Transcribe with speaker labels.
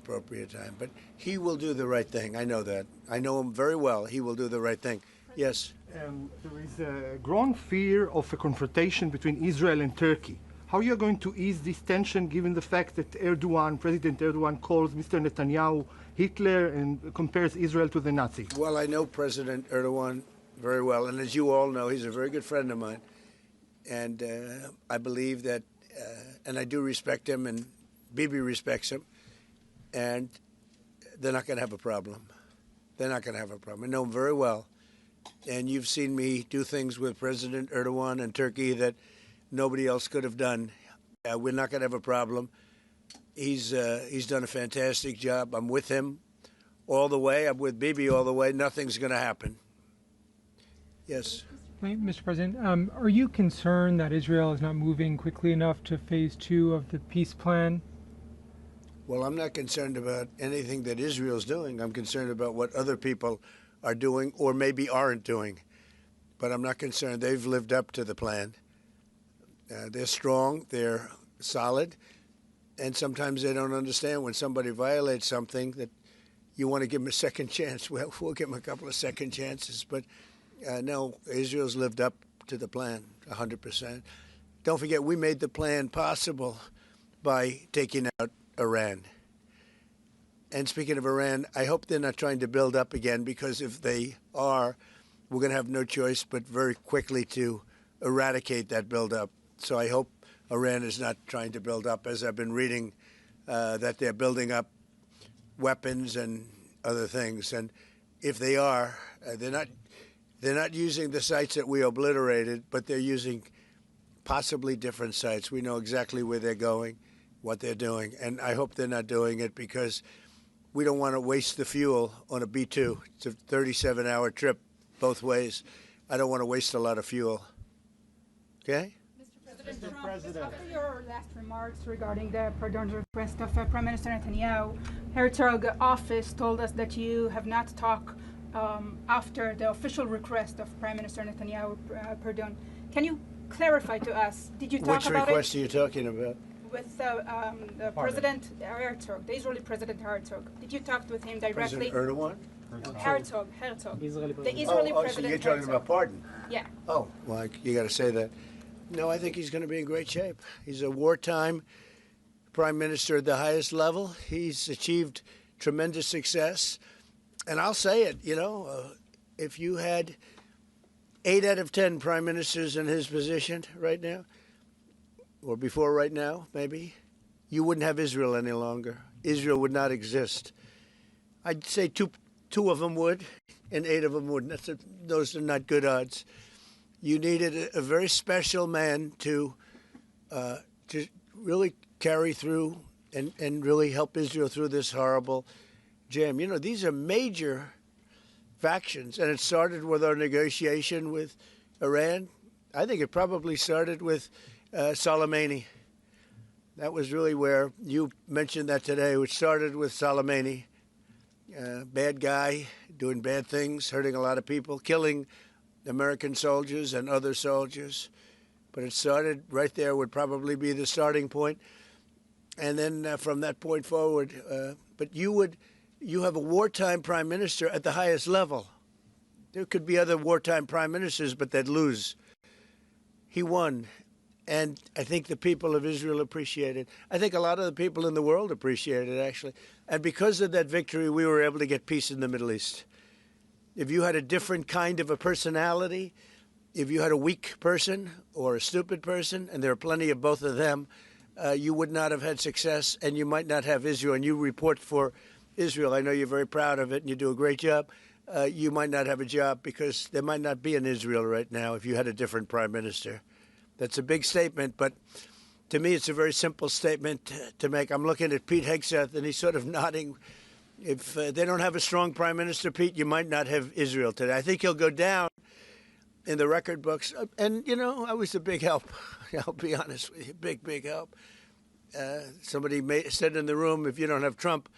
Speaker 1: appropriate time. But he will do the right thing. I know that. I know him very well. He will do the right thing. Yes?
Speaker 2: There is a growing fear of a confrontation between Israel and Turkey. How are you going to ease this tension given the fact that President Erdogan calls Mr. Netanyahu Hitler and compares Israel to the Nazis?
Speaker 1: Well, I know President Erdogan very well. And as you all know, he's a very good friend of mine. And I believe that, and I do respect him, and Bibi respects him. And they're not going to have a problem. They're not going to have a problem. I know him very well. And you've seen me do things with President Erdogan and Turkey that nobody else could have done. We're not going to have a problem. He's done a fantastic job. I'm with him all the way. I'm with Bibi all the way. Nothing's going to happen. Yes.
Speaker 3: Mr. President, are you concerned that Israel is not moving quickly enough to phase 2 of the peace plan?
Speaker 1: Well, I'm not concerned about anything that Israel's doing. I'm concerned about what other people are doing or maybe aren't doing. But I'm not concerned. They've lived up to the plan. They're strong. They're solid. And sometimes they don't understand when somebody violates something that you want to give them a second chance. Well, we'll give them a couple of second chances. But no, Israel's lived up to the plan 100%. Don't forget, we made the plan possible by taking out Iran. And speaking of Iran, I hope they're not trying to build up again, because if they are, we're going to have no choice but very quickly to eradicate that buildup. So I hope Iran is not trying to build up, as I've been reading, that they're building up weapons and other things. And if they are, they're not using the sites that we obliterated, but they're using possibly different sites. We know exactly where they're going, what they're doing. And I hope they're not doing it because we don't want to waste the fuel on a B-2. It's a 37-hour trip both ways. I don't want to waste a lot of fuel. Okay?
Speaker 4: Mr. President, after your last remarks regarding the pardon request of Prime Minister Netanyahu, Herzog office told us that you have not talked after the official request of Prime Minister Netanyahu pardon. Can you clarify to us, did you talk about it?
Speaker 1: Which request are you talking about?
Speaker 4: With the President Herzog, the Israeli President Herzog. Did you talk with him directly?
Speaker 1: President Erdogan?
Speaker 4: Herzog. The Israeli President.
Speaker 1: So you're talking about pardon?
Speaker 4: Yeah.
Speaker 1: Oh, well, you got to say that. No, I think he's going to be in great shape. He's a wartime prime minister at the highest level. He's achieved tremendous success. And I'll say it, if you had 8 out of 10 prime ministers in his position right now, or before right now, maybe, you wouldn't have Israel any longer. Israel would not exist. I'd say two of them would, and 8 of them wouldn't. Those are not good odds. You needed a very special man to really carry through and really help Israel through this horrible jam. These are major factions, and it started with our negotiation with Iran. I think it probably started with Soleimani. That was really where you mentioned that today, which started with Soleimani. Bad guy, doing bad things, hurting a lot of people, killing American soldiers and other soldiers. But it started right there, would probably be the starting point. And then from that point forward, but you have a wartime prime minister at the highest level. There could be other wartime prime ministers, but they'd lose. He won. And I think the people of Israel appreciate it. I think a lot of the people in the world appreciate it, actually. And because of that victory, we were able to get peace in the Middle East. If you had a different kind of a personality, if you had a weak person or a stupid person, and there are plenty of both of them, you would not have had success, and you might not have Israel. And you report for Israel. I know you're very proud of it, and you do a great job. You might not have a job because there might not be an Israel right now if you had a different prime minister. That's a big statement, but to me it's a very simple statement to make. I'm looking at Pete Hegseth, and he's sort of nodding. If they don't have a strong prime minister, Pete, you might not have Israel today. I think he'll go down in the record books. And, I was a big help. I'll be honest with you, big help. Somebody said in the room, if you don't have Trump,